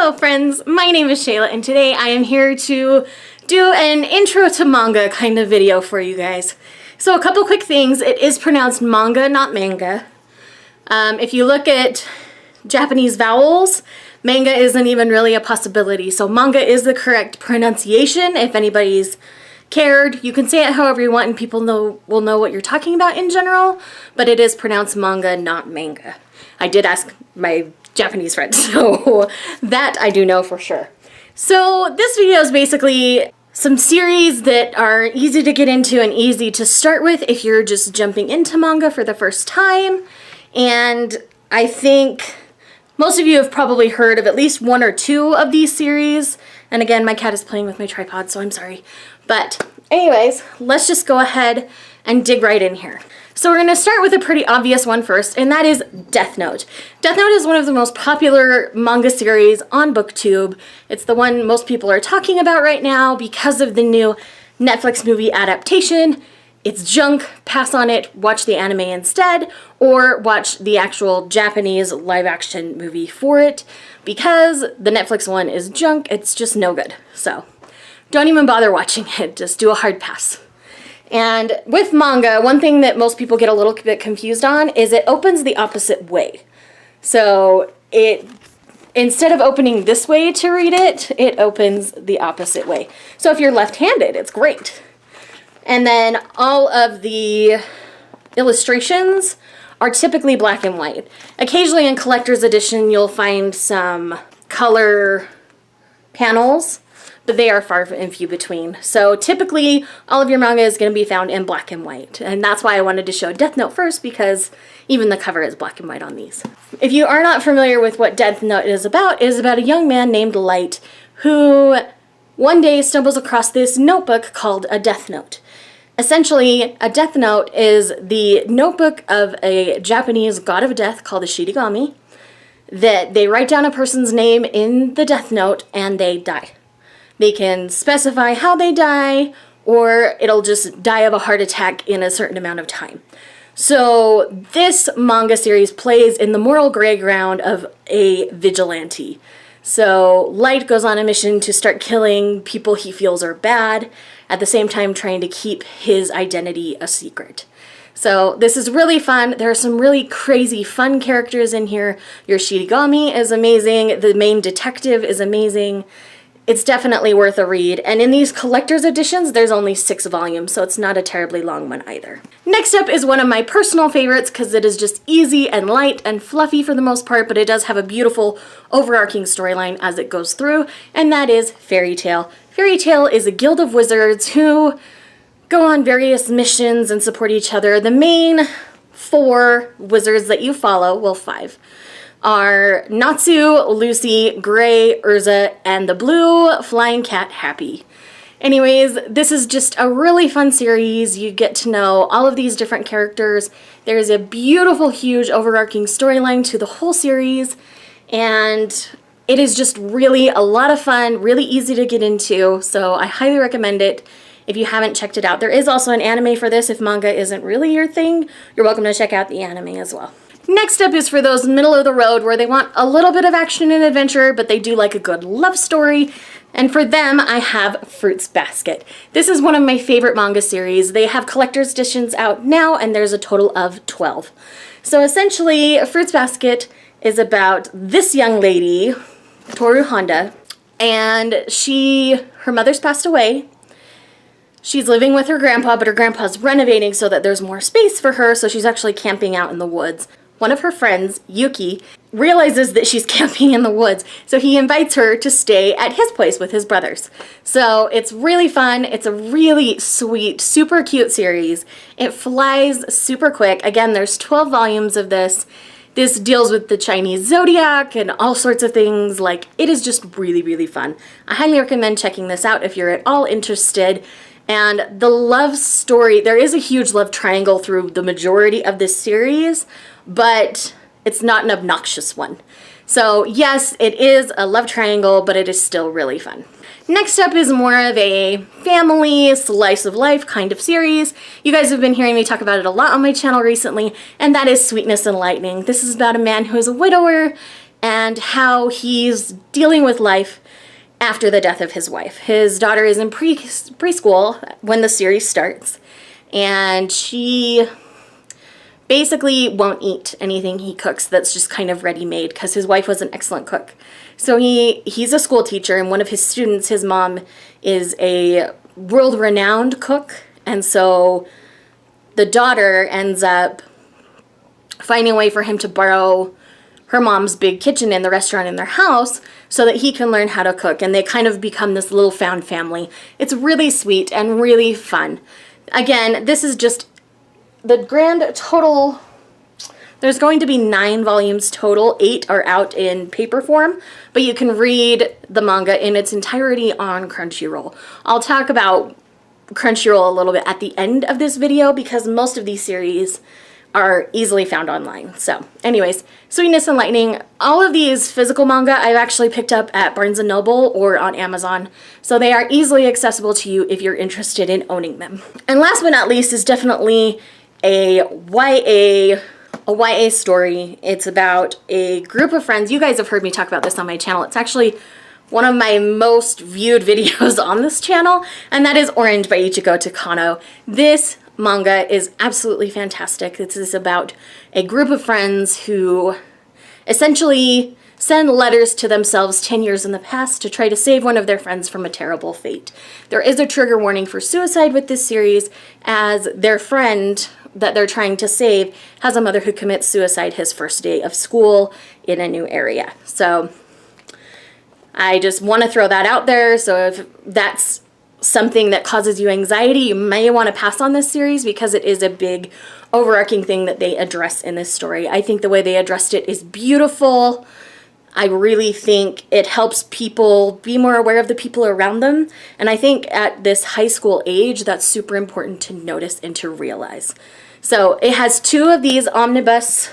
Hello friends, my name is Shayla and today I am here to do an intro to manga kind of video for you guys. So a couple quick things, it is pronounced manga, not manga. If you look at Japanese vowels, manga isn't even really a possibility. So manga is the correct pronunciation if anybody's cared. You can say it however you want and people will know what you're talking about in general, but it is pronounced manga, not manga. I did ask my Japanese friend, so that I do know for sure. So this video is basically some series that are easy to get into and easy to start with if you're just jumping into manga for the first time. And I think most of you have probably heard of at least one or two of these series. And again, my cat is playing with my tripod, so I'm sorry. But anyways, let's just go ahead and dig right in here. So we're going to start with a pretty obvious one first, and that is Death Note. Death Note is one of the most popular manga series on BookTube. It's the one most people are talking about right now because of the new Netflix movie adaptation. It's junk, pass on it, watch the anime instead, or watch the actual Japanese live-action movie for it, because the Netflix one is junk, it's just no good. So don't even bother watching it, just do a hard pass. And with manga, one thing that most people get a little bit confused on is it opens the opposite way. So instead of opening this way to read it, it opens the opposite way. So if you're left-handed, it's great. And then all of the illustrations are typically black and white. Occasionally in collector's edition, you'll find some color panels, but they are far and few between. So typically, all of your manga is going to be found in black and white. And that's why I wanted to show Death Note first, because even the cover is black and white on these. If you are not familiar with what Death Note is about a young man named Light who one day stumbles across this notebook called a Death Note. Essentially, a Death Note is the notebook of a Japanese god of death called a Shaegeeksout, that they write down a person's name in the Death Note and they die. They can specify how they die, or it'll just die of a heart attack in a certain amount of time. So this manga series plays in the moral gray ground of a vigilante. So Light goes on a mission to start killing people he feels are bad, at the same time trying to keep his identity a secret. So this is really fun. There are some really crazy fun characters in here. Your Shinigami is amazing. The main detective is amazing. It's definitely worth a read, and in these collector's editions, there's only 6 volumes, so it's not a terribly long one either. Next up is one of my personal favorites, because it is just easy and light and fluffy for the most part, but it does have a beautiful overarching storyline as it goes through, and that is Fairy Tail. Fairy Tail is a guild of wizards who go on various missions and support each other. The main 4 wizards that you follow, well 5, are Natsu, Lucy, Gray, Urza, and the blue flying cat Happy. Anyways, this is just a really fun series. You get to know all of these different characters. There's a beautiful, huge overarching storyline to the whole series, and it is just really a lot of fun, really easy to get into, so I highly recommend it if you haven't checked it out. There is also an anime for this if manga isn't really your thing. You're welcome to check out the anime as well. Next up is for those middle of the road where they want a little bit of action and adventure, but they do like a good love story. And for them, I have Fruits Basket. This is one of my favorite manga series. They have collector's editions out now, and there's a total of 12. So essentially, Fruits Basket is about this young lady, Toru Honda, and her mother's passed away. She's living with her grandpa, but her grandpa's renovating so that there's more space for her, so she's actually camping out in the woods. One of her friends, Yuki, realizes that she's camping in the woods, so he invites her to stay at his place with his brothers. So it's really fun. It's a really sweet, super cute series. It flies super quick. Again, there's 12 volumes of this. This deals with the Chinese zodiac and all sorts of things. Like, it is just really, really fun. I highly recommend checking this out if you're at all interested. And the love story, there is a huge love triangle through the majority of this series, but it's not an obnoxious one. So yes, it is a love triangle, but it is still really fun. Next up is more of a family, slice of life kind of series. You guys have been hearing me talk about it a lot on my channel recently, and that is Sweetness and Lightning. This is about a man who is a widower and how he's dealing with life after the death of his wife. His daughter is in preschool when the series starts, and she basically won't eat anything he cooks that's just kind of ready-made because his wife was an excellent cook. So he's a school teacher, and one of his students, his mom, is a world-renowned cook, and so the daughter ends up finding a way for him to borrow her mom's big kitchen in the restaurant in their house so that he can learn how to cook, and they kind of become this little found family. It's really sweet and really fun. Again, this is just the grand total. There's going to be 9 volumes total. 8 are out in paper form, but you can read the manga in its entirety on Crunchyroll. I'll talk about Crunchyroll a little bit at the end of this video because most of these series are easily found online. So anyways, Sweetness and Lightning, all of these physical manga I've actually picked up at Barnes & Noble or on Amazon, so they are easily accessible to you if you're interested in owning them. And last but not least is definitely a YA story. It's about a group of friends. You guys have heard me talk about this on my channel. It's actually one of my most viewed videos on this channel, and that is Orange by Ichigo Takano. This manga is absolutely fantastic. This is about a group of friends who essentially send letters to themselves 10 years in the past to try to save one of their friends from a terrible fate. There is a trigger warning for suicide with this series, as their friend that they're trying to save has a mother who commits suicide his first day of school in a new area. So I just want to throw that out there. So if that's something that causes you anxiety, you may want to pass on this series because it is a big overarching thing that they address in this story. I think the way they addressed it is beautiful. I really think it helps people be more aware of the people around them. And I think at this high school age, that's super important to notice and to realize. So it has 2 of these omnibus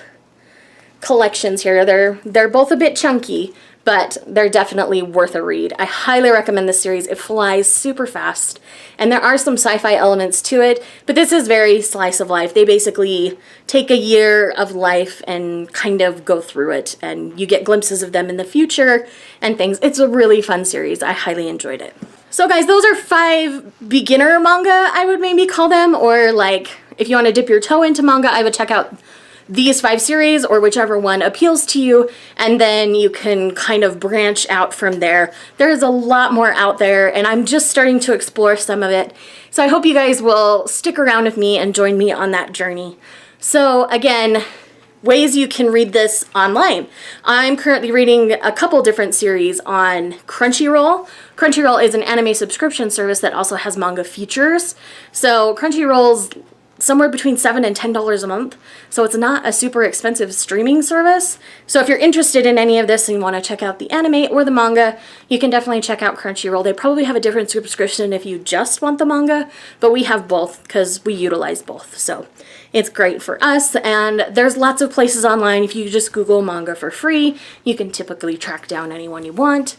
collections here. They're both a bit chunky, but they're definitely worth a read. I highly recommend this series. It flies super fast, and there are some sci-fi elements to it, but this is very slice of life. They basically take a year of life and kind of go through it, and you get glimpses of them in the future and things. It's a really fun series. I highly enjoyed it. So guys, those are 5 beginner manga, I would maybe call them, or like if you want to dip your toe into manga, I would check out these 5 series or whichever one appeals to you, and then you can kind of branch out from there. There's a lot more out there, and I'm just starting to explore some of it. So I hope you guys will stick around with me and join me on that journey. So again, ways you can read this online. I'm currently reading a couple different series on Crunchyroll. Crunchyroll is an anime subscription service that also has manga features. So Crunchyroll's somewhere between $7 and $10 a month, so it's not a super expensive streaming service. So if you're interested in any of this and you want to check out the anime or the manga, you can definitely check out Crunchyroll. They probably have a different subscription if you just want the manga, but we have both because we utilize both. So it's great for us, and there's lots of places online. If you just Google manga for free, you can typically track down anyone you want,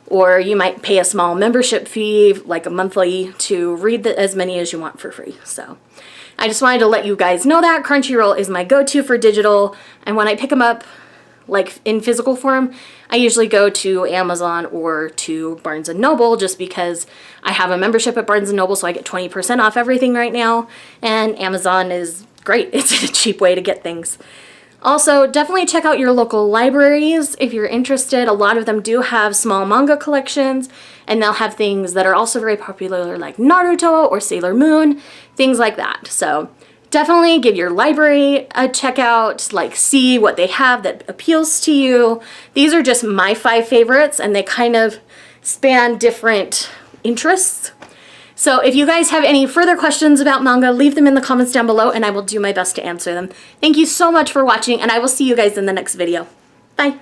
or you might pay a small membership fee, like a monthly, to read as many as you want for free. So I just wanted to let you guys know that Crunchyroll is my go-to for digital, and when I pick them up like in physical form, I usually go to Amazon or to Barnes & Noble just because I have a membership at Barnes & Noble, so I get 20% off everything right now, and Amazon is great. It's a cheap way to get things. Also, definitely check out your local libraries if you're interested. A lot of them do have small manga collections, and they'll have things that are also very popular like Naruto or Sailor Moon, things like that. So definitely give your library a check out, like see what they have that appeals to you. These are just my 5 favorites, and they kind of span different interests. So if you guys have any further questions about manga, leave them in the comments down below and I will do my best to answer them. Thank you so much for watching, and I will see you guys in the next video. Bye!